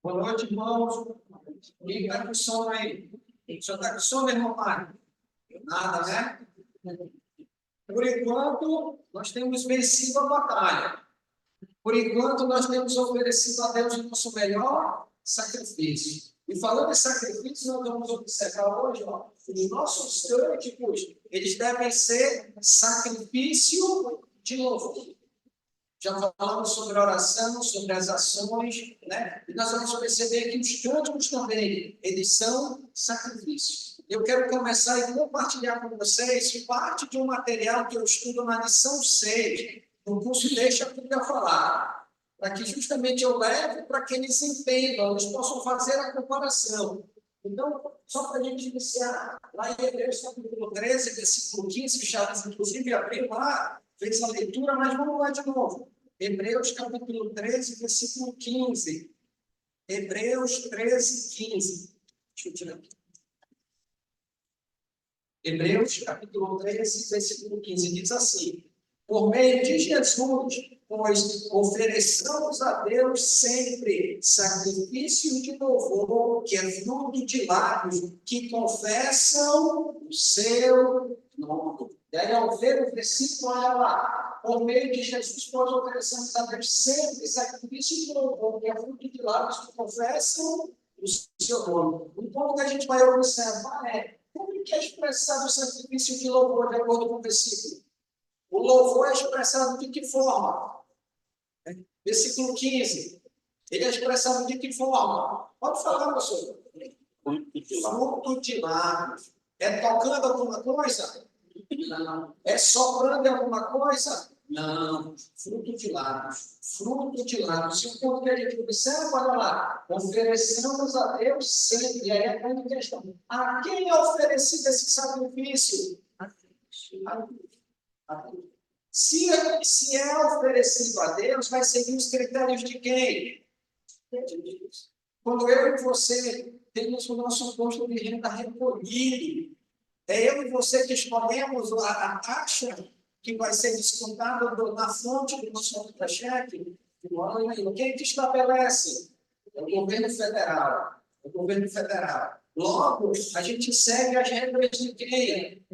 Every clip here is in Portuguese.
Boa noite, irmãos. Quem está com sono aí? O senhor está com sono, irmão Mário? Nada, né? Por enquanto, nós temos vencido a batalha. Por enquanto, nós temos oferecido a Deus o nosso melhor sacrifício. E falando em sacrifício, nós vamos observar hoje, os nossos cânticos, eles devem ser sacrifício de louvor. Já falamos sobre oração, sobre as ações, né? E nós vamos perceber que os cânticos também, eles são sacrifícios. Eu quero começar e compartilhar com vocês parte de um material que eu estudo na lição 6, no curso Deixa a Bíblia Falar, para que justamente eu leve para que eles entendam, eles possam fazer a comparação. Então, só para a gente iniciar, lá em Hebreus capítulo 13, versículo 15, Charles, inclusive, abriu lá, fez a leitura, mas vamos lá de novo. Hebreus capítulo 13, versículo 15. Hebreus 13, 15. Deixa eu tirar aqui. Hebreus capítulo 13, versículo 15, diz assim: por meio de Jesus, pois ofereçamos a Deus sempre sacrifício de louvor, que é fruto de lábios que confessam o seu nome. E aí, ao ver o versículo, olha lá, por meio de Jesus, pois ofereçamos a Deus sempre sacrifício de louvor, que é fruto de lábios que confessam o seu nome. O ponto que a gente vai observar é como que é expressado o sacrifício de louvor, de acordo com o versículo. O louvor é expressado de que forma? Versículo 15. Ele é expressado de que forma? Pode falar, pastor. Fruto de lábios. É tocando alguma coisa? Não. É soprando alguma coisa? Não. Fruto de lábios. Fruto de lábios. E o ponto que a gente observa, olha lá. Ofereçamos a Deus sempre. E aí é a grande questão. A quem é oferecido esse sacrifício? A Deus. Se é oferecido a Deus, vai seguir os critérios de quem? De Deus. Quando eu e você temos o nosso imposto de renda recolhido, é eu e você que escolhemos a taxa que vai ser descontada na fonte do nosso contra-cheque. Quem que estabelece? É o governo federal. É o governo federal. Logo, a gente segue as regras de quem?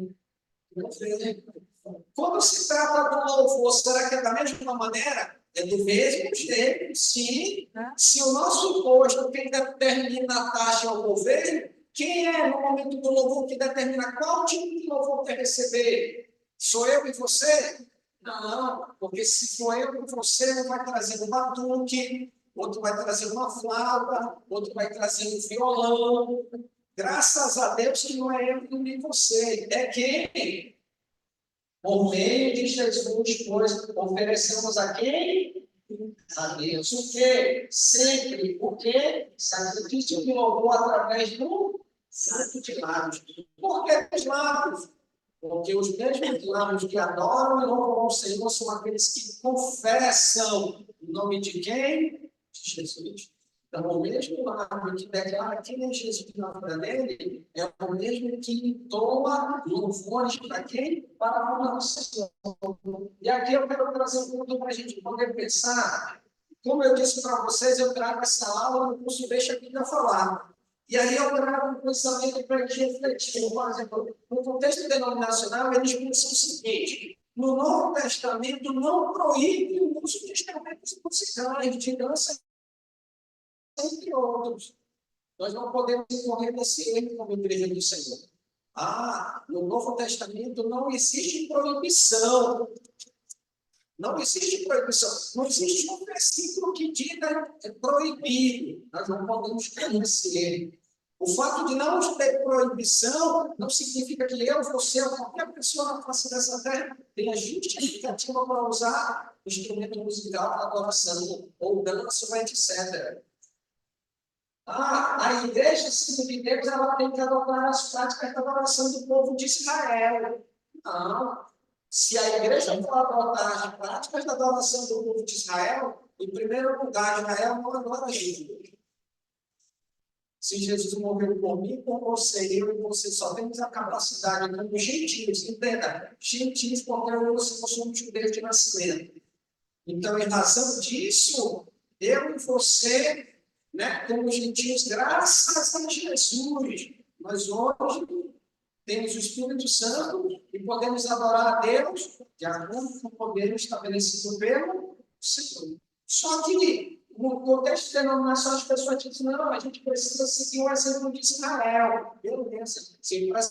Quando se trata do louvor, será que é da mesma maneira? É do mesmo jeito, sim. Se o nosso imposto, quem determina a taxa é o governo, quem é, no momento do louvor, que determina qual tipo de louvor quer receber? Sou eu e você? Não, porque se for eu e você, um vai trazer um batuque, outro vai trazer uma flauta, outro vai trazer um violão. Graças a Deus que não é eu nem você, é quem? Por meio de Jesus, pois, oferecemos a quem? A Deus. O quê? Sempre. O quê? Sacrifício de louvor através do fruto de lábios. Por que os lábios? Porque os mesmos lábios que adoram e louvam o Senhor são aqueles que confessam o nome de quem? De Jesus. Então, o mesmo lábio que declara quem é Jesus na vida dele é o mesmo que entoa louvores para quem? Para a alma do Senhor. E aqui eu quero trazer um ponto para a gente poder pensar. Como eu disse para vocês, eu trago essa aula no curso Deixa a Bíblia Falar. E aí eu trago um pensamento para a gente refletir. Por exemplo, no contexto denominacional, eles pensam o seguinte: no Novo Testamento não proíbe o uso de instrumentos musicais, de dança, entre outros. Nós não podemos incorrer nesse erro como igreja do Senhor. No Novo Testamento não existe proibição. Não existe proibição. Não existe um versículo que diga proibido. Nós não podemos cair nesse erro. O fato de não ter proibição não significa que eu, você ou qualquer pessoa na face dessa terra tenha justificativa para usar instrumento musical para adoração, ou dança, ou etc. A igreja, segundo de Deus, ela tem que adotar as práticas da adoração do povo de Israel. Não. Se a igreja for adotar as práticas da adoração do povo de Israel, em primeiro lugar, Israel não adora Jesus. Se Jesus morreu por mim, por você, eu e você só temos a capacidade, como gentios, entenda, gentios, porque eu e você não somos judeus de nascimento. Então, em razão disso, eu e você né, como gentios, graças a Jesus. Nós hoje temos o Espírito Santo e podemos adorar a Deus de acordo com o poder estabelecido pelo Senhor. Só que, no contexto denominacional, as pessoas dizem, não, a gente precisa seguir o exemplo de Israel. Beleza. Sim, para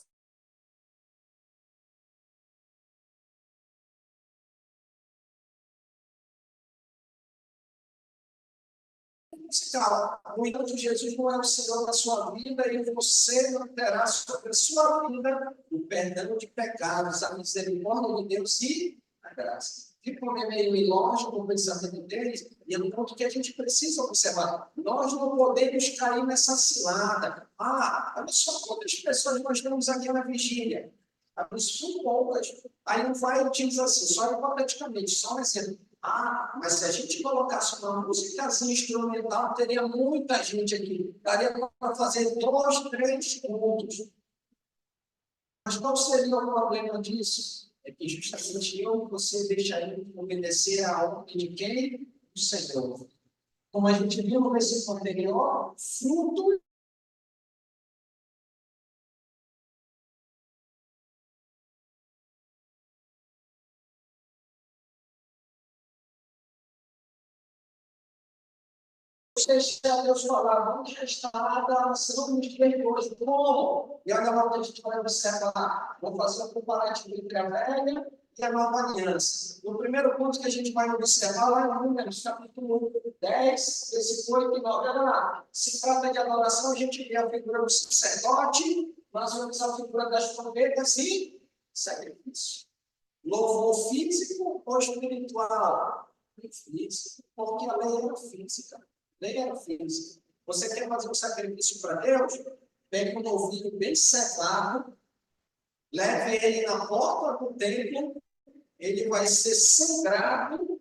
musical. No entanto, Jesus não é o Senhor da sua vida e você não terá sobre a sua vida o perdão de pecados, a misericórdia de Deus e a graça. Fica meio ilógico o pensamento deles, e é um ponto que a gente precisa observar. Nós não podemos cair nessa cilada. Olha só quantas pessoas nós temos aqui na vigília. São poucas. Aí não vai e diz assim, só hipoteticamente, só um exemplo. Mas se a gente colocasse uma musicazinha instrumental, teria muita gente aqui. Daria para fazer 2, 3 pontos. Mas qual seria o problema disso? É que justamente eu e você deixaríamos de obedecer a ordem de quem? Do Senhor. Como a gente viu no versículo anterior, fruto deixar Deus falar, vamos restaurar a ação dos perdões. Como? E olha lá o que a gente vai observar. Vamos fazer um comparativo entre a velha e a nova aliança. O primeiro ponto que a gente vai observar lá em Números, capítulo 10, versículo 8 e 9. Olha lá. Se trata de adoração, a gente vê a figura do sacerdote, nós vemos a figura das trombetas e sacrifício. Louvor físico ou espiritual? Físico, porque a lei era física. Lei era física. Você quer fazer um sacrifício para Deus? Pegue um novilho bem cevado, leve ele na porta do templo, ele vai ser sangrado,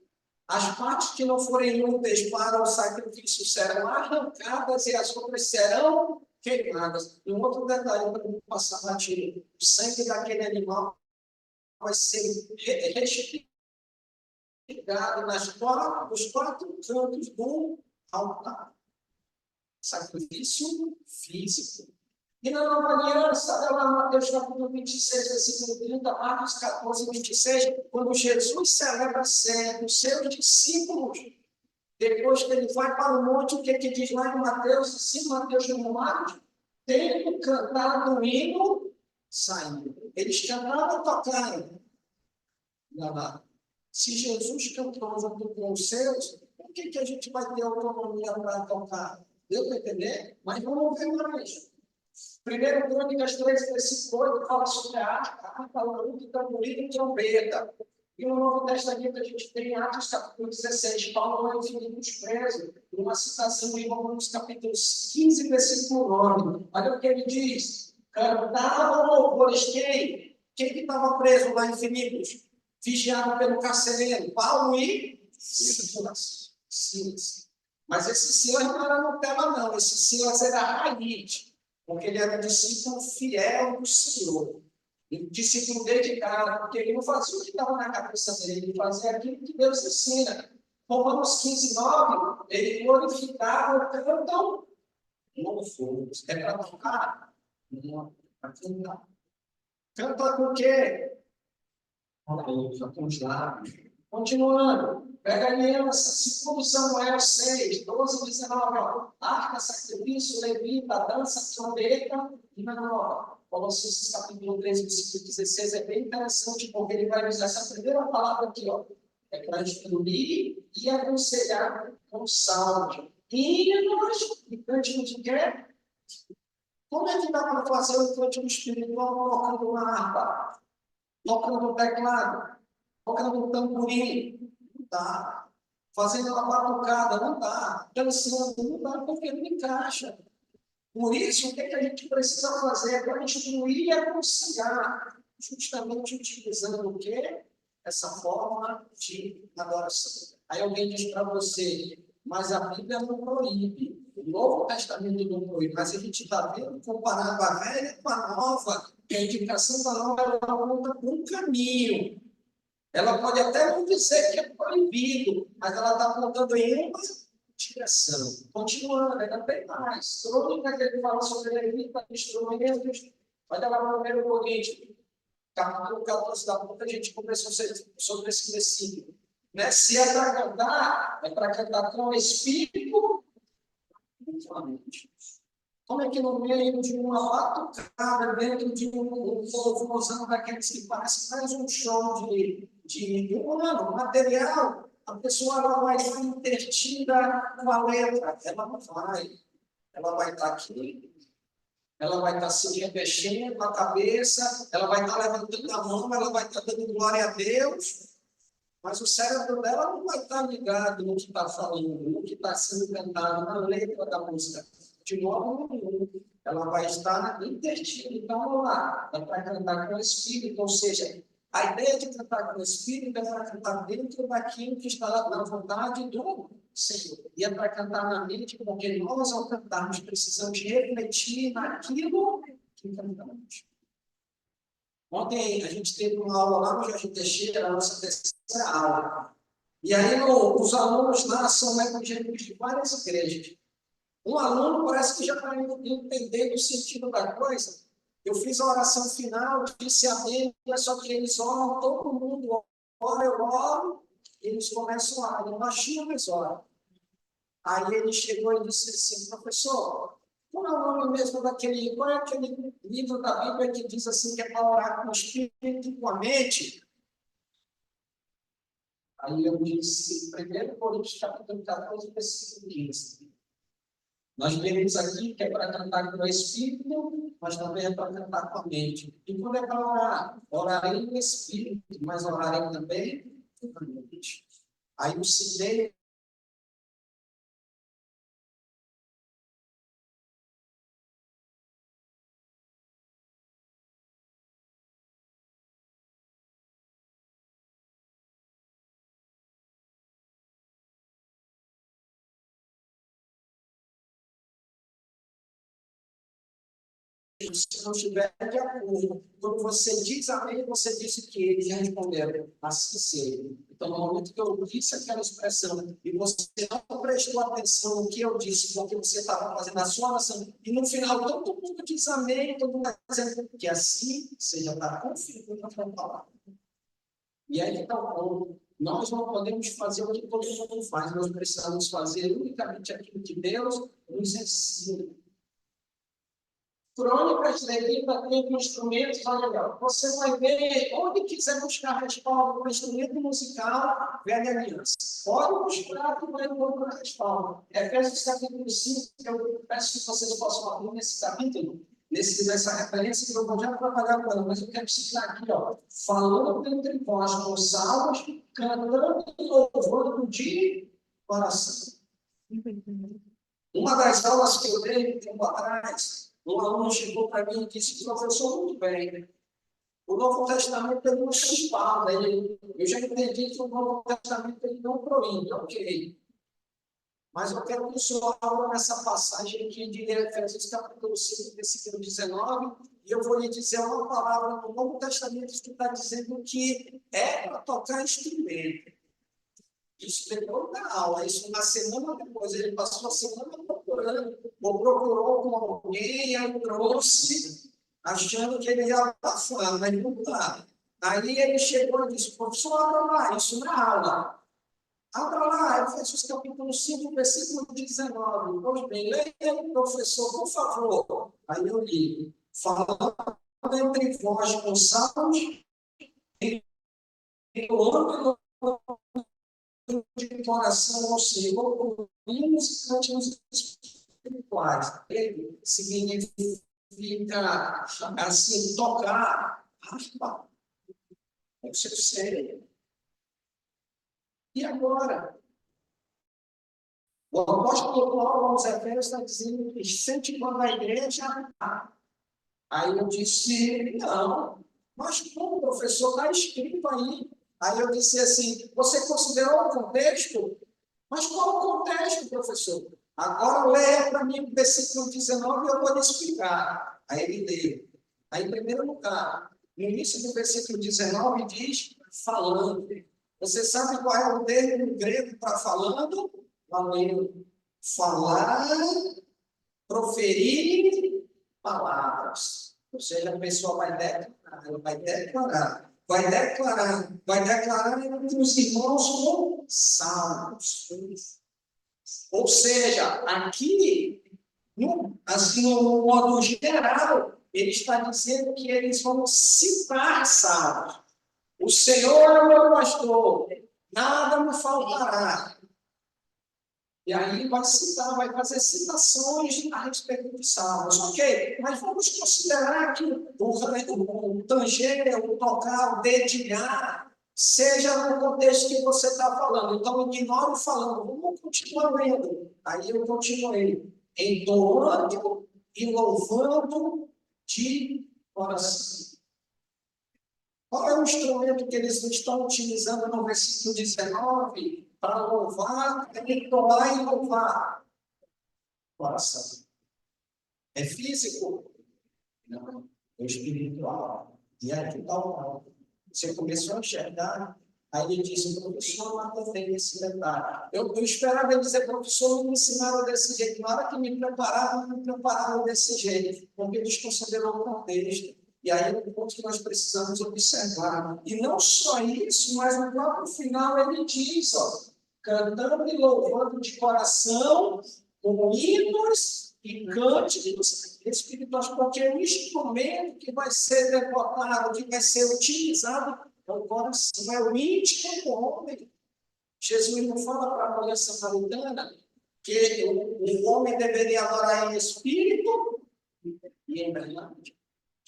as partes que não forem úteis para o sacrifício serão arrancadas e as outras serão queimadas. E um outro detalhe para não passar batido: o sangue daquele animal vai ser restituído nos 4 cantos do altar. Sacrifício físico. E na nova aliança, lá em Mateus capítulo 26, versículo 30, Marcos 14, 26, quando Jesus celebra a ceia dos seus discípulos, depois que ele vai para o monte, o que diz lá em Mateus, sim, Mateus e Marcos, tendo cantado o hino, saindo. Eles cantaram ou tocaram? Não. Se Jesus cantou junto com os seus, por que a gente vai ter autonomia para tocar? Deu para entender? Mas vamos ver mais. Primeiro Crônicas 13, versículo 8, fala sobre a arca, luto, tamboril e trombeta. E no Novo Testamento a gente tem Atos capítulo 16, Paulo é o Filipos preso, uma citação de Romanos capítulo 15, versículo 9. Olha o que ele diz. Cantavam louvores quem? Quem que estava preso lá em Filipos? Vigiado pelo carcereiro, Paulo e Silas. Mas esse Silas não era Nutella, não. Esse Silas era raiz, porque ele era um discípulo fiel do Senhor. Um discípulo dedicado, porque ele não fazia o que estava na cabeça dele, ele fazia aquilo que Deus ensina. Romanos 15, 9, ele glorificava, cantam louvores. É para tocar? Não, para cantar. Canta com o quê? Com os lábios. Continuando, pega a aliança, segundo Samuel 6, 12, 19, arca, sacrifício, levita, dança, trombeta e menor. Colossenses capítulo 13, versículo 16, é bem interessante, porque ele vai usar essa primeira palavra aqui, é para instruir e aconselhar com salmo. Hinos e cânticos de quê? Como é que dá para fazer um cântico espiritual tocando uma harpa? Tocando um teclado, tocando um tamborim, não dá. Fazendo uma batucada, não dá. Dançando, não dá, porque não encaixa. Por isso, o que a gente precisa fazer é para instruir e aconselhar, justamente utilizando o quê? Essa forma de adoração. Aí alguém diz para você, mas a Bíblia não proíbe. O Novo Testamento não proíbe, mas a gente está vendo, comparando a velha com a nova, que a indicação da nova ela aponta para um caminho. Ela pode até não dizer que é proibido, mas ela está apontando em uma direção. Continuando, ainda tem mais. Crônica que ele fala sobre levita, instrumentos. Olha lá no 1 Coríntios, capítulo 14 da boca, a gente conversou sobre esse versículo. Né? Se é para cantar com o Espírito, principalmente. Como é que no meio de uma batucada, dentro de um povo daqueles que parece mais um show de humano, material, a pessoa ela vai estar intertida com a letra, ela não vai. Ela vai estar aqui, ela vai estar se remexendo a cabeça, ela vai estar levantando a mão, ela vai estar dando glória a Deus, mas o cérebro dela não vai estar ligado no que está falando, no que está sendo cantado, na letra da música. De modo nenhum, ela vai estar interdita. Então, vamos lá, é para cantar com o Espírito, ou seja, a ideia de cantar com o Espírito é para cantar dentro daquilo que está na vontade do Senhor. E é para cantar na mente, porque nós, ao cantarmos, precisamos refletir naquilo que cantamos. Ontem a gente teve uma aula lá no Jorge Teixeira, a nossa terceira aula. E aí os alunos lá são evangélicos de várias igrejas. Um aluno parece que já está entendendo o sentido da coisa. Eu fiz a oração final, disse amém, só que eles oram, todo mundo ora, eu oro, e eles começam a orar, eu imagino, mas oram. Aí ele chegou e disse assim, professor, qual é o nome mesmo daquele, qual é aquele livro da Bíblia que diz assim que é para orar com o Espírito e com a mente? Aí eu disse, 1 Coríntios, capítulo 14, versículo 15. Nós vemos aqui que é para cantar com o Espírito, mas também é para cantar com a mente. E quando é para orar, orarei no Espírito, mas orarei também com a mente. Aí o silêncio. Se não estiver de acordo, quando você diz amém, você disse que eles responderam, assim seja. Então, no momento que eu disse aquela expressão e você não prestou atenção no que eu disse, porque você estava fazendo a sua oração, e no final todo mundo diz amém, todo mundo está dizendo que assim seja, está confirmando a sua palavra. E aí está o ponto. Nós não podemos fazer o que todo mundo faz, nós precisamos fazer unicamente aquilo que Deus nos ensina. Crônicas de Levita tem instrumentos, olha, você vai ver, onde quiser buscar respaldo para instrumento musical, velha aliança. Pode buscar que vai encontrar respaldo. Efésios capítulo 5, que eu peço que vocês possam abrir nesse capítulo, nessa referência que eu vou já trabalhar com ela, mas eu quero citar aqui, ó, falando entre vós com salmos, cantando e louvando de coração. Uma das aulas que eu dei um tempo atrás, um aluno chegou para mim e disse, professor, muito bem, o Novo Testamento ele não se espalha, eu já entendi que o Novo Testamento ele não proíbe, ok. Mas eu quero que o senhor abra nessa passagem aqui de Efésios capítulo 5, versículo 19, e eu vou lhe dizer uma palavra no Novo Testamento que está dizendo que é para tocar instrumento. Isso depois da aula, isso na semana depois, ele passou a semana procurando, ou procurou com alguém, aí trouxe, achando que ele ia passar, mas não está. Aí ele chegou e disse, professor, abra lá, isso na aula. Abra lá, Efésios capítulo 5, versículo 19. Pois bem, leia, professor, por favor. Aí eu li, falando entre vós com salmos, e louvando de coração ao Senhor, com hinos e cânticos espirituais. Ele significa, assim, tocar harpa. É o seu cérebro. E agora? O apóstolo Paulo aos Efésios está dizendo que incentivando a igreja. Aí eu disse, não, mas como, professor, está escrito aí. Aí eu disse assim, você considerou o contexto? Mas qual o contexto, professor? Agora leia para mim o versículo 19 e eu vou lhe explicar. Aí ele leu. Aí, em primeiro lugar, no início do versículo 19 diz falando. Você sabe qual é o termo grego para falando? falar, proferir palavras. Ou seja, a pessoa vai declarar entre os irmãos como salvos. Ou seja, aqui, assim, no modo geral, ele está dizendo que eles vão citar salvos. O Senhor é o meu pastor, nada me faltará. E aí vai citar, vai fazer citações a respeito de salmos. Ok, mas vamos considerar que o tanger, o tocar, o dedilhar, seja no contexto que você está falando. Então, ignore falando, vamos continuar lendo. Aí eu continuei, entoando e louvando de coração. Qual é o instrumento que eles estão utilizando no versículo 19? Para louvar, entoar e louvar. Coração. É físico? Não. É espiritual. E aqui está o mal. Você começou a enxergar, aí ele disse, professor, não tem esse detalhe. Eu esperava ele dizer, professor, não me ensinaram desse jeito. Na hora que me prepararam, não me prepararam desse jeito. Porque eles consideram o contexto. E aí é um ponto que nós precisamos observar. E não só isso, mas no próprio final ele diz, ó, cantando e louvando de coração, com hinos e cânticos espirituais, porque o instrumento que vai ser devotado, que vai ser utilizado, é o coração, é o íntimo do homem. Jesus não fala para a mulher samaritana que o homem deveria adorar em espírito e em verdade.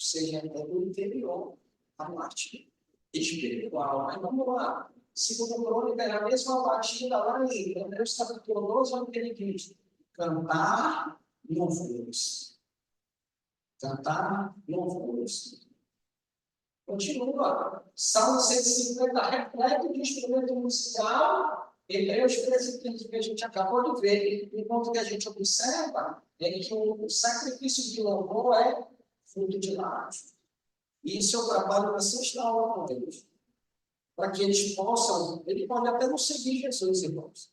Ou seja, é do interior, a parte espiritual. Mas vamos lá. Segundo Crônica, é a mesma batida lá em Hebreus capítulo 12, onde ele diz: cantar louvores. Cantar louvores. Continua. Salmo 150, repleto de instrumento musical. Hebreus 13, 15, que a gente acabou de ver. E o ponto que a gente observa é que o sacrifício de louvor é fruto de lábios. E isso é o trabalho da sexta aula com eles. Para que eles possam, ele pode até não seguir Jesus, irmãos.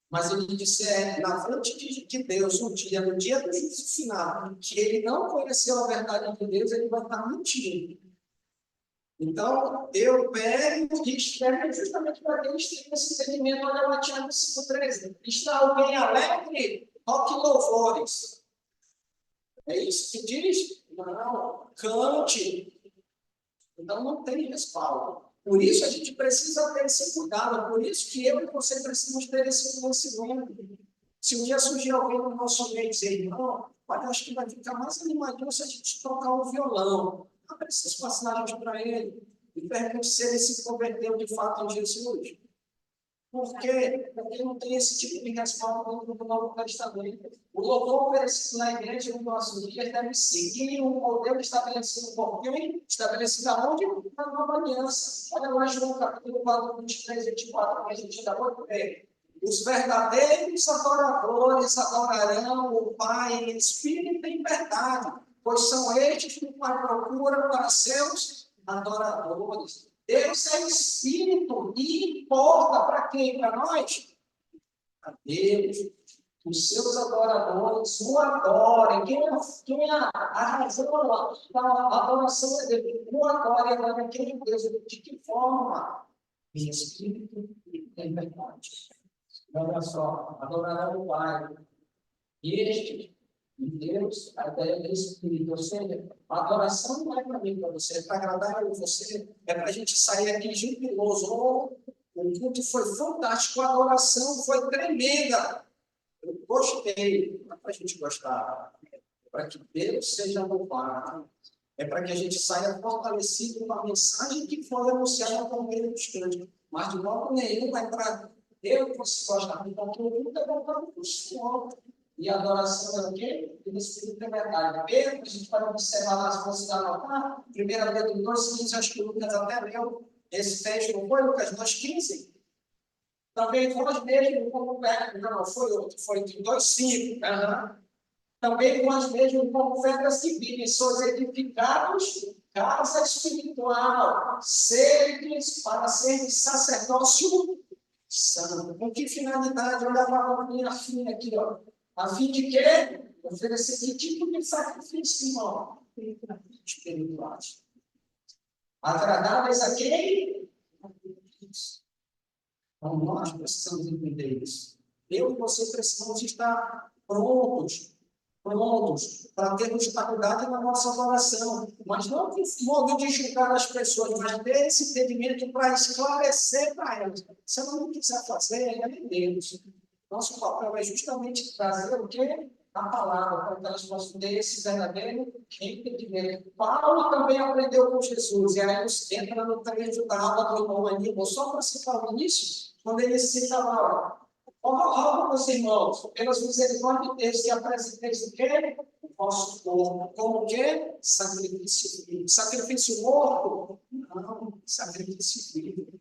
Mas ele disse, na frente de Deus, no dia do juízo final, que ele não conheceu a verdade de Deus, ele vai estar mentindo. Então, eu pego e escrevo justamente para que eles tenham esse entendimento. Olha lá, Tiago 5,13. Está alguém alegre? Toque louvores. É isso que diz? Não, cante. Então, não tem respaldo. Por isso, a gente precisa ter esse cuidado. Por isso que eu e você precisamos ter esse conhecimento. Se um dia surgir alguém no nosso meio e dizer, não, olha, acho que vai ficar mais animadinho se a gente tocar um violão. Abre essas passagens para ele e pergunte se ele se converteu de fato em Jesus. Por quê? Porque não tem esse tipo de respaldo dentro do Novo Testamento. O louvor oferecido na igreja no nosso dia deve seguir um modelo estabelecido por quem? Estabelecido aonde? Na nova aliança. Olha lá, João capítulo 4, 23 e 24, que a gente acabou de ver. Os verdadeiros adoradores adorarão o Pai em espírito e em verdade, pois são estes que o Pai procura para seus adoradores. Deus é espírito e importa para quem? Para nós? Para Deus. Os seus adoradores o adorem. Quem a razão da adoração é dele? O adora, adora aquele Deus. De que forma? Em espírito e em verdade. Olha só, adorarão o Pai. E este, Deus, a ideia do Espírito. Ou seja, a adoração não é para mim, para você, é para agradar a você, é para a gente sair aqui jubiloso. O culto foi fantástico, a adoração foi tremenda. Eu gostei, não é para a gente gostar, é para que Deus seja louvado. É para que a gente saia fortalecido com a mensagem que foi anunciada por meio dos cânticos. Mas de modo nenhum é para Deus você gostar. Então, tudo é voltado para o Senhor. E a adoração é o quê? O Espírito é verdade. Pedro, a gente pode observar lá, se você anotar, 1 Pedro 2,15, acho que o Lucas até leu esse texto, não foi, Lucas 2,15? Também vós mesmos, como não foi outro, foi 2,5. Também vós mesmos, como pedras que vivem, sois edificados, casa espiritual, seres para serem sacerdócio Santo. Com que finalidade? Olha para a palavrinha fim aqui, ó. A fim de quê? Oferecer que tipo de sacrifício, irmão? Espirituais. Agradáveis a quem? Então, nós precisamos entender isso. Eu e você precisamos estar prontos para termos qualidade na nossa oração. Mas não com modo de julgar as pessoas, mas ter esse entendimento para esclarecer para elas. Se ela não quiser fazer, é de Deus. Nosso papel é justamente trazer o quê? A palavra, para que elas possam ter esse verdadeiro entendimento. Paulo também aprendeu com Jesus, e aí entra no trecho da aula do irmão Aníbal, só para citar o início, quando ele cita lá, rogo meus irmãos, pelas misericórdias de Deus, que apresenteis o quê? O vosso corpo. Como o quê? Sacrifício vivo. Sacrifício morto? Não, sacrifício vivo.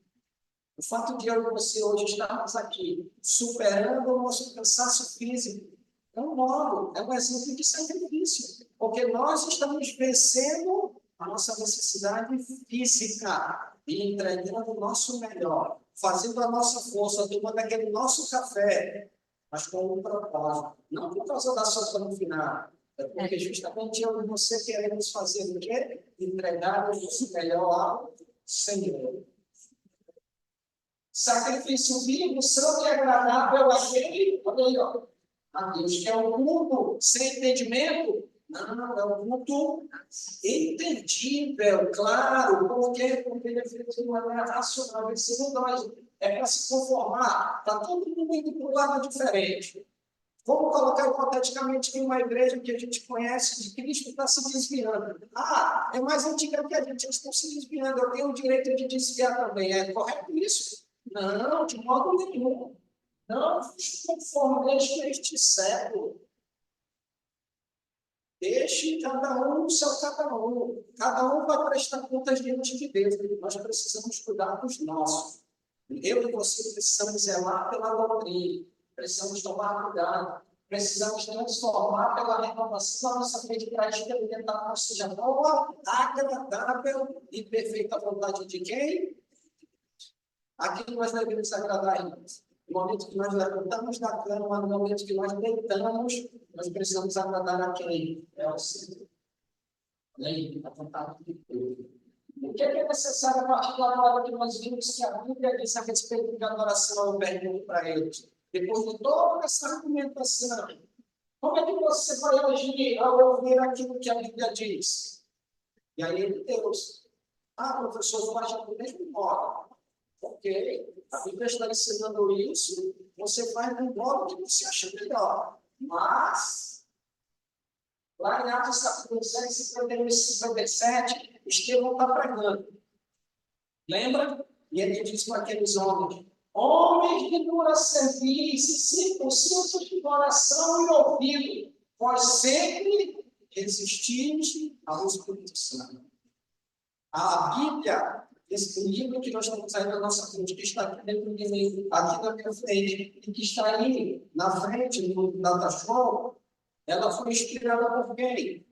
O fato de eu e você hoje estarmos aqui, superando o nosso cansaço físico, é um modo, é um exemplo de sacrifício. Porque nós estamos vencendo a nossa necessidade física e entregando o nosso melhor, fazendo a nossa força, tomando aquele nosso café, mas com um propósito. Não por causa da sopa no final, é porque justamente eu e você queremos fazer o quê? Entregar o nosso melhor ao Senhor. Sacrifício vivo, santo e agradável àquele, olha aí, ó, a Deus, que é um culto sem entendimento. Não, é um culto entendível, claro, porque ele é feito de maneira racional. Esse nós é para se conformar, está todo mundo indo para um lado diferente. Vamos colocar hipoteticamente que uma igreja que a gente conhece de Cristo está se desviando. Ah, é mais antiga que a gente, eles estão se desviando, eu tenho o direito de desviar também. É correto isso? Não, de modo nenhum. Não conforme este século. Deixe cada um no seu cada um. Cada um vai prestar contas diante de Deus. Nós precisamos cuidar dos nossos. Eu e você precisamos zelar pela doutrina. Precisamos tomar cuidado. Precisamos transformar pela renovação da nossa mente para experimentar a seja boa, agradável e perfeita vontade de quem? Aqui nós devemos agradar, irmãos. No momento que nós levantamos da cama, no momento que nós deitamos, nós precisamos agradar a quem? É o Senhor. Além da vontade de Deus. O que é necessário a partir da palavra que nós vimos que a Bíblia diz a respeito de adoração? Eu pergunto para eles. Depois de toda essa argumentação, como é que você vai agir ao ouvir aquilo que a Bíblia diz? E aí, Deus, professor, eu acho do mesmo modo. Porque a Bíblia está ensinando isso, você vai no modo que você acha melhor. Mas, lá em Atos capítulo 7, 51 e 57, Estevão está pregando. Lembra? E ele diz para aqueles homens de dura serviço, circuncisos de coração e ouvido, vós sempre resistis ao Espírito Santo. A Bíblia, esse livro que nós estamos aí na nossa frente, que está aqui dentro de mim, aqui na minha frente, e que está aí na frente do Datashow, ela foi inspirada por quem?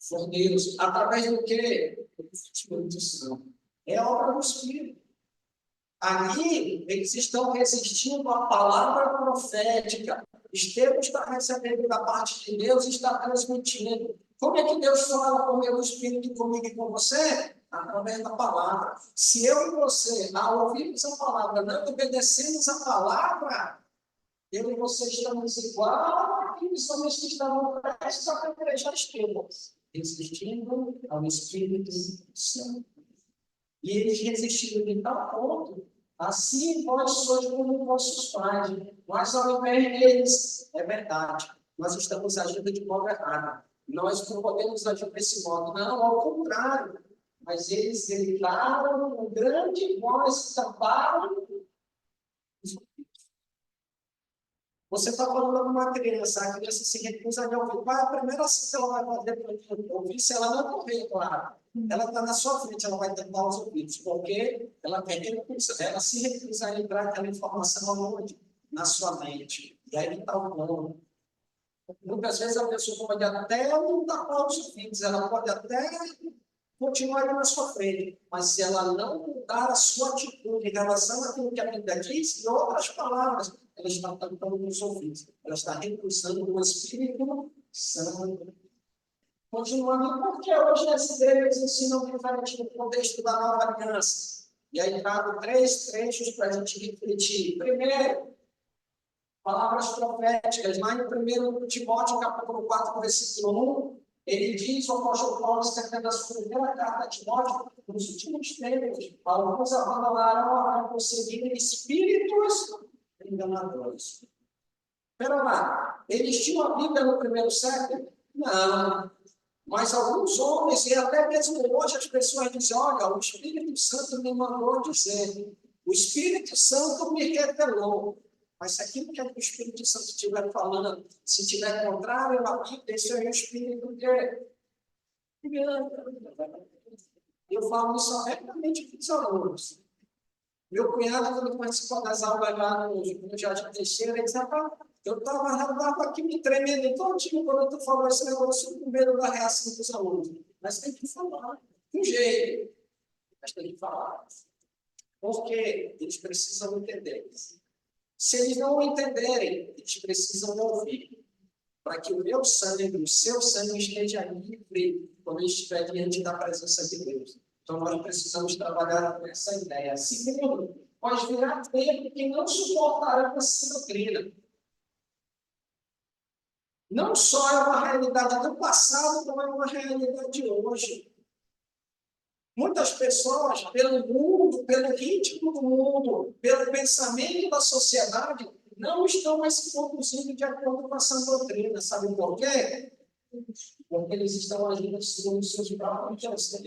Por Deus. Através do quê? Do Espírito Santo. É obra do Espírito. Ali, eles estão resistindo à palavra profética. Estevão está recebendo da parte de Deus e está transmitindo. Como é que Deus fala por meio do Espírito comigo e com você? Através da palavra. Se eu e você, ao ouvirmos a palavra, não obedecemos a palavra, eu e você estamos igual àqueles homens que estavam prestes a apedrejar Estevão, resistindo ao Espírito Santo. E eles resistiram de tal ponto, assim vós sois como vossos pais. Mas ao invés deles, é verdade, nós estamos agindo de modo errado. Nós não podemos agir desse modo, não, ao contrário. Mas eles gritaram com grande voz, tamparam. Você está falando com uma criança, a criança se recusa a ouvir. Qual é a primeira ação que ela vai fazer para ouvir? Se ela não correr, claro. Ela está na sua frente, ela vai tentar os ouvidos, porque ela quer recurso, ela se recusa a entrar aquela informação onde? Na sua mente. E aí está o plano. Muitas vezes a pessoa pode até não tapar os ouvidos, ela pode até continuaria na sua frente. Mas se ela não mudar a sua atitude em relação àquilo que a Bíblia diz, em outras palavras, ela está tampando nos ouvidos. Ela está recusando o Espírito Santo. Continuando, porque hoje as igrejas ensinam diferente no contexto da nova aliança. E aí trago 3 trechos para a gente refletir. Primeiro, palavras proféticas. Lá em 1 Timóteo, capítulo 4, versículo 1, ele diz, o apóstolo Paulo, escrevendo a sua primeira carta a Timóteo, nos últimos tempos, alguns abandonarão a conseguir espíritos enganadores. Espera lá, eles tinham a Bíblia no primeiro século? Não. Mas alguns homens, e até mesmo hoje as pessoas dizem, olha, o Espírito Santo me mandou dizer, o Espírito Santo me revelou. Mas se aquilo que o Espírito Santo estiver falando, se estiver contrário à Bíblia, esse é o Espírito que eu falo isso abertamente para os alunos. Meu cunhado, quando participou das aulas lá no Jardim Teixeira, ele dizia, eu estava aqui me tremendo todinho quando tu falou esse negócio com medo da reação dos alunos. Mas tem que falar, de um jeito. Mas tem que falar. Porque eles precisam entender. Se eles não entenderem, eles precisam ouvir. Para que o meu sangue, o seu sangue esteja livre quando ele estiver diante da presença de Deus. Então, nós precisamos trabalhar com essa ideia. Segundo, pode virar tempo que não suportarão essa doutrina. Não só é uma realidade do passado, como é uma realidade de hoje. Muitas pessoas, pelo mundo, pelo ritmo do mundo, pelo pensamento da sociedade, não estão mais se conduzindo de acordo com essa doutrina. Sabe por quê? Porque eles estão agindo segundo os seus próprios interesses.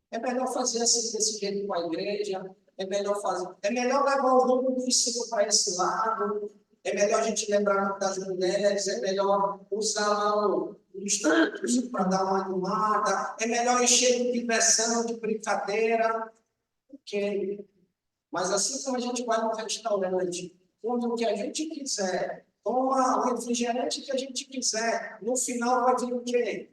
É melhor fazer assim, desse jeito com a igreja, é melhor levar o rumo do ensino para esse lado, é melhor a gente lembrar das mulheres, é melhor usar lá os tantos para dar uma animada, é melhor encher de diversão, de brincadeira. Okay. Mas assim como a gente vai no restaurante, come o que a gente quiser, toma o refrigerante que a gente quiser, no final vai vir o quê?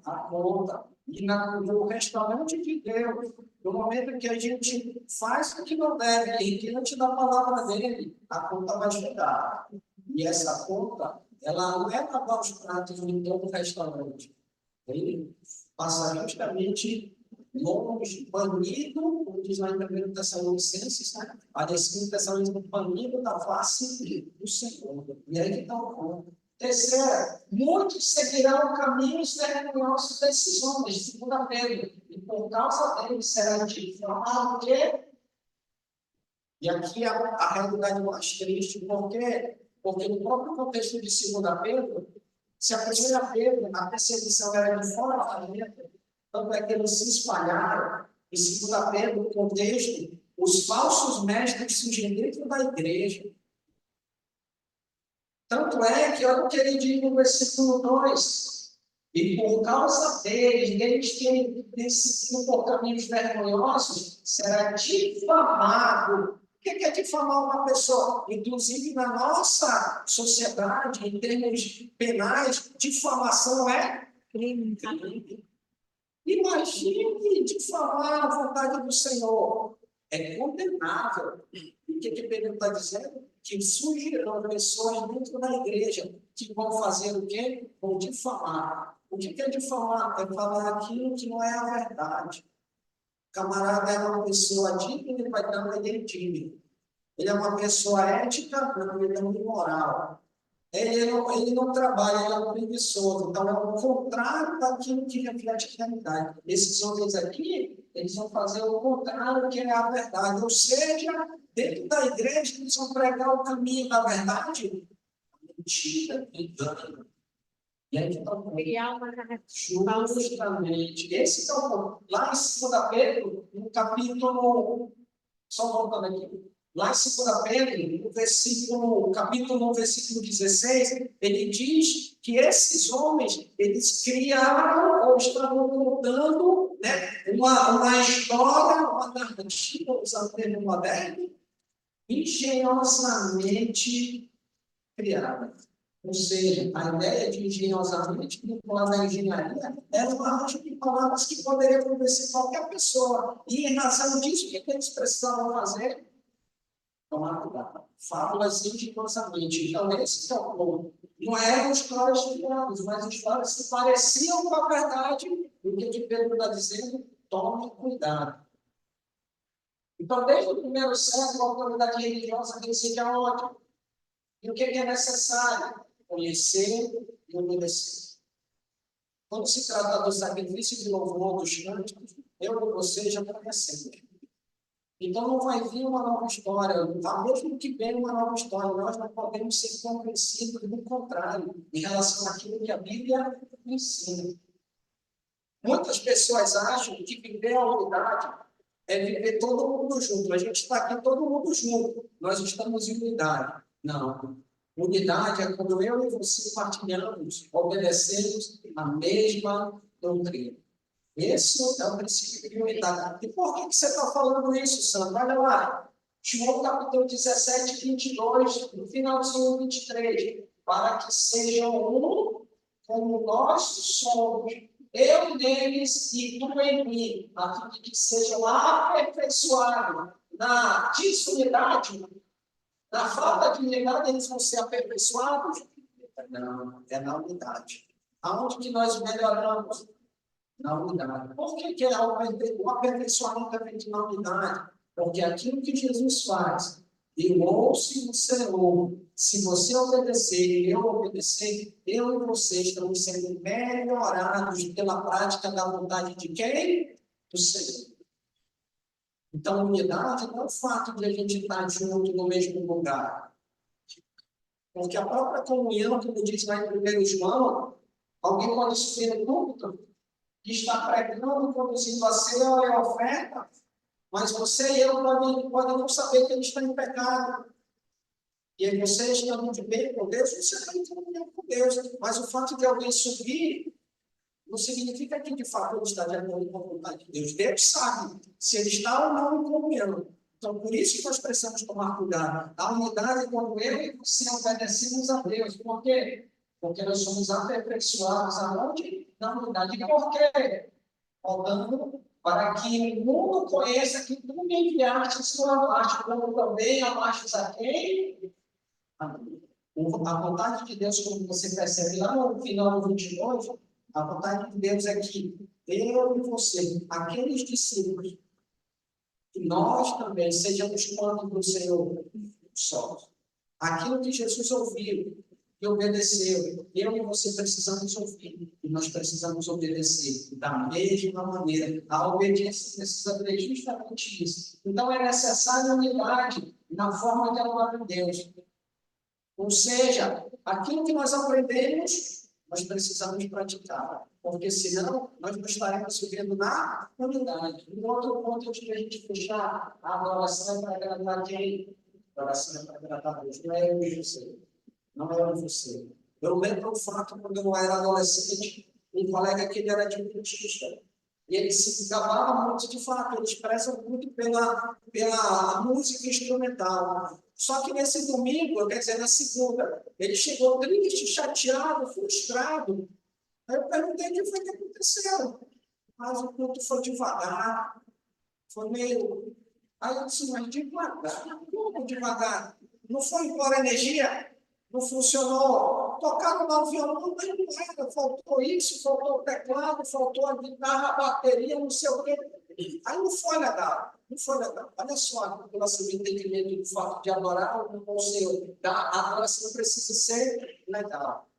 A conta. E no restaurante de Deus, no momento que a gente faz o que não deve, e diante da palavra dele, a conta vai chegar. E essa conta, ela não é lavar os pratos de todo restaurante. Ele passa justamente longe, banido, como diz lá em 1 Tessalonicenses, né? A descrição Tessalonicenses, banido da face do Senhor. E aí que está o ponto. Terceira, muitos seguirão caminhos vergonhosos desses homens, segundo Pedro, e por causa deles será difamado o quê? E aqui a realidade mais triste, por quê? Porque no próprio contexto de 2 Pedro, se a 1 Pedro, a perseguição era de fora da família, tanto é que eles se espalharam, em 2 Pedro, no contexto, os falsos mestres surgem dentro da igreja. Tanto é que, olha o que ele diz no versículo 2, e por causa deles terem seguido por caminhos vergonhosos, será difamado. O que é difamar uma pessoa? Inclusive, na nossa sociedade, em termos penais, difamação é crime. Imagine difamar a vontade do Senhor. É condenável. E o que Pedro está dizendo? Que surgirão pessoas dentro da igreja que vão fazer o quê? Vão difamar. O que é difamar? É falar aquilo que não é a verdade. O camarada é uma pessoa digna e vai dar ele é tímido. Ele é uma pessoa ética, não, ele é um imoral. Ele não trabalha, ele é um preguiçoso. Então, é o contrário daquilo que reflete a realidade. Esses homens aqui, eles vão fazer o contrário que é a verdade. Ou seja, dentro da igreja, eles vão pregar o caminho da verdade. Mentira, engano. E aí, justamente, esse é o ponto. Lá em 2 Pedro, no capítulo... Só voltando aqui. Lá em 2 Pedro, no capítulo 1, versículo 16, ele diz que esses homens, eles criaram ou estavam contando, né, uma história, uma narrativa, usando o termo moderno, engenhosamente criada. Ou seja, a ideia de engenhosamente vinculada à engenharia era uma arranjo de palavras que poderia convencer qualquer pessoa. E, em razão disso, o que eles precisavam fazer? Tomar cuidado. Fábulas engenhosamente. Então, esse é o ponto. Não eram histórias criadas, mas histórias que pareciam com a verdade. E o que Pedro está dizendo? Tome cuidado. Então, desde o primeiro século, a autoridade religiosa reside aonde? E o que é necessário? Conhecer e obedecer. Quando se trata do sacrifício de louvor dos cânticos, eu e você já conhecemos. Então não vai vir uma nova história, mesmo que venha uma nova história, nós não podemos ser convencidos do contrário, em relação àquilo que a Bíblia ensina. Muitas pessoas acham que viver a unidade é viver todo mundo junto. A gente está aqui todo mundo junto, nós estamos em unidade. Não. Unidade é quando eu e você partilhamos, obedecemos a mesma doutrina. Esse é o princípio de unidade. E por que você está falando isso, Sandro? Olha lá, João capítulo 17, 22, no finalzinho 23. Para que sejam um como nós somos, eu neles e tu em mim, a fim de que sejam aperfeiçoados na desunidade, na falta de unidade, eles vão ser aperfeiçoados? Não, é na unidade. Aonde que nós melhoramos? Na unidade. Por que é o aperfeiçoamento é feito na unidade? Porque aquilo que Jesus faz, eu ouço e você ouve. Se você obedecer e eu obedecer, eu e você estamos sendo melhorados pela prática da vontade de quem? Do Senhor. Então, unidade não é o fato de a gente estar junto no mesmo lugar. Porque a própria comunhão, como diz lá em 1 João, alguém pode subir no púlpito que está pregando, produzindo a ceia e a oferta, mas você e eu podem não saber que ele está em pecado. E aí você está muito bem com Deus, você está em comunhão com Deus. Mas o fato de alguém subir não significa que, de fato, ele está de acordo com a vontade de Deus. Deus sabe se ele está ou não em comunhão. Então, por isso que nós precisamos tomar cuidado. A unidade, quando eu e você obedecemos a Deus. Por quê? Porque nós somos aperfeiçoados aonde? Na unidade. E por quê? Faltando para que o mundo conheça que tu me enviaste tu amaste, como também amaste a quem? A vontade de Deus, como você percebe lá no final do 22, a vontade de Deus é que eu e você, aqueles discípulos, que nós também sejamos quanto do Senhor só. Aquilo que Jesus ouviu e obedeceu, eu e você precisamos ouvir e nós precisamos obedecer da mesma maneira. A obediência precisa ter justamente isso. Então é necessária unidade na forma de adorar a Deus. Ou seja, aquilo que nós aprendemos, nós precisamos praticar, porque senão nós não estaremos vivendo na unidade. Um outro ponto antes de a gente fechar, a adoração é para agradar quem? A adoração é para agradar a Deus, não é eu e você. Não é eu e você. Eu lembro o fato, quando eu era adolescente, um colega que ele era adventista. E ele se gabava muito de fato, ele expressa muito pela música instrumental. Só que nesse domingo, quer dizer, na segunda, ele chegou triste, chateado, frustrado. Aí eu perguntei o que foi que aconteceu. Mas o culto foi devagar, foi meio. Aí eu disse, mas devagar? Como devagar? Não foi embora a energia? Não funcionou? Tocaram lá o violão, não nada, faltou isso, faltou o teclado, faltou a guitarra, a bateria, não sei o quê. Aí não foi legal, não foi legal. Olha só, pelo nosso entendimento do fato de adorar o Senhor, a adoração precisa ser legal.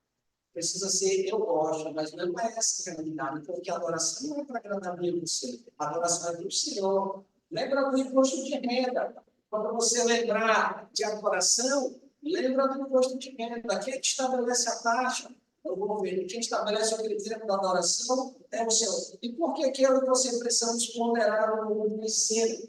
Precisa ser, eu gosto, mas não é essa a realidade, porque a adoração não é para agradar a você, a adoração é do Senhor. Lembra do imposto de renda. Quando você lembrar de adoração, lembra do imposto de renda. Quem estabelece a taxa? É o governo. Quem estabelece o critério da adoração é o Senhor. E por que eu e você precisamos ponderar no ensino?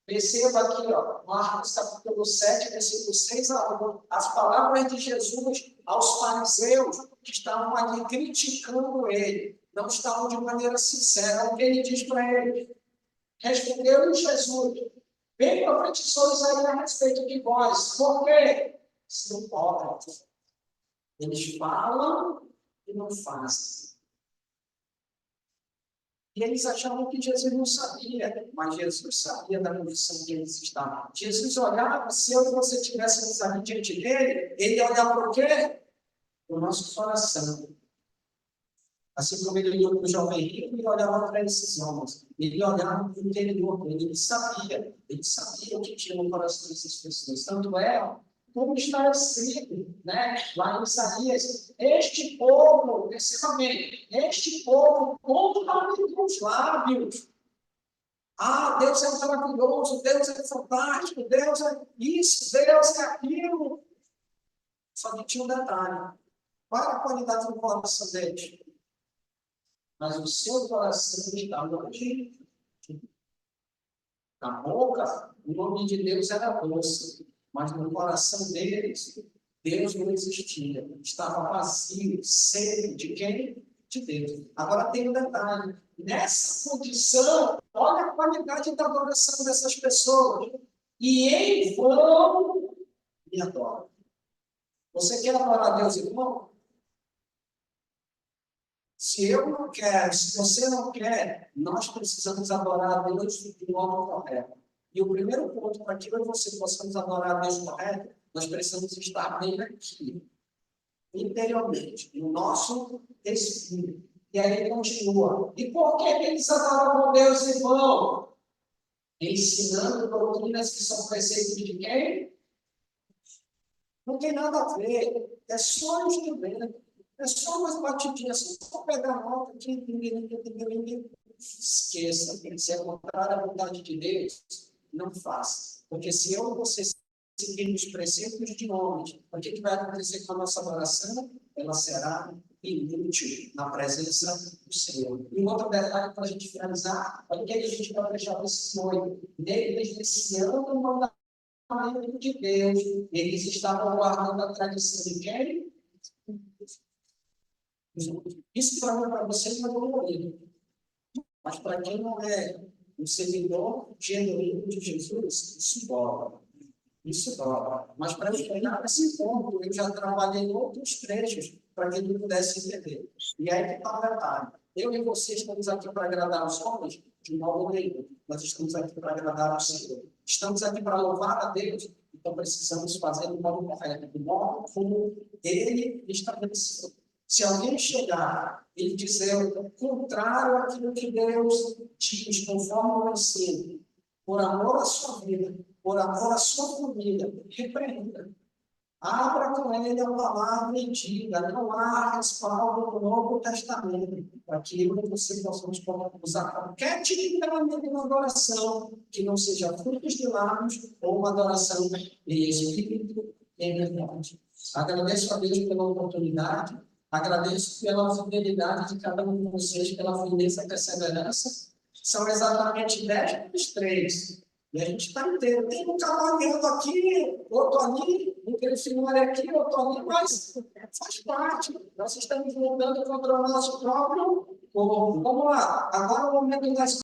Perceba aqui, ó, Marcos capítulo 7, versículo 6 a 1. As palavras de Jesus aos fariseus que estavam ali criticando ele, não estavam de maneira sincera. O que ele diz para eles? Respondeu-lhe Jesus: bem profetizou Isaías a respeito de vós. Por quê? São hipócritas. Eles falam e não fazem. E eles achavam que Jesus não sabia, mas Jesus sabia da condição que eles estavam. Jesus olhava, se eu e você estivéssemos ali diante dele, ele ia olhar para o quê? Para o nosso coração. Assim como ele olhou para o jovem rico, ele olhava para esses homens. Ele olhava para o interior dele, ele sabia o que tinha no coração dessas pessoas. Tanto é, como está escrito, né? Lá em Isaías, este povo, perceba bem, este povo contamina os lábios. Ah, Deus é maravilhoso, Deus é fantástico, Deus é isso, Deus é aquilo. Só que tinha um detalhe. Qual é a qualidade do coração deles? Mas o seu coração está longe. Na boca, o nome de Deus era doce, mas no coração deles, Deus não existia. Estava vazio, seco de quem? De Deus. Agora tem um detalhe. Nessa condição, olha a qualidade da adoração dessas pessoas. E em vão me adoram. Você quer adorar Deus, irmão? Se eu não quero, se você não quer, nós precisamos adorar a Deus de modo correto. E o primeiro ponto para que eu e você possamos adorar a Deus correto, nós precisamos estar bem aqui, interiormente, no nosso espírito. E aí ele continua. E por que eles adoram a Deus, irmão? Ensinando doutrinas que são preceitos de quem? Não tem nada a ver. É só instrumento. É só umas batidinhas, só pegar a nota, esqueça, tem que ser contrário à vontade de Deus, não faça. Porque se eu e você seguirmos preceitos de homens, o que vai acontecer com a nossa adoração? Ela será inútil na presença do Senhor. E um outro detalhe para a gente finalizar, olha o que a gente vai deixar desse sonho. Negligenciando o mandamento de Deus, eles estavam guardando a tradição de quem? Isso para mim, para você, não é dolorido. Mas para quem não é um seguidor genuíno de Jesus, isso dói. Isso dói. Mas para eu chegar nesse ponto, eu já trabalhei em outros trechos para que ele pudesse entender. E aí que está o detalhe. Eu e você estamos aqui para agradar os homens de modo nenhum. Nós estamos aqui para agradar ao Senhor. Estamos aqui para louvar a Deus. Então precisamos fazer do modo correto, do modo como Ele estabeleceu. Se alguém chegar e dizer o contrário àquilo que Deus diz, conforme o ensino, por amor à sua vida, por amor à sua família, repreenda. Abra com ele a palavra e diga, não há respaldo no Novo Testamento para que eu e você possamos usar qualquer tipo de ferramenta de adoração que não seja frutos de lábios ou uma adoração em espírito e em verdade. Agradeço a Deus pela oportunidade. Agradeço pela fidelidade de cada um de vocês, pela firmeza e perseverança. São exatamente 10 dos 3. E a gente está inteiro. Tem um cavalhando aqui, outro ali, um perfumário aqui, outro ali, mas faz parte. Nós estamos lutando contra o nosso próprio corpo. Vamos lá. Agora o momento das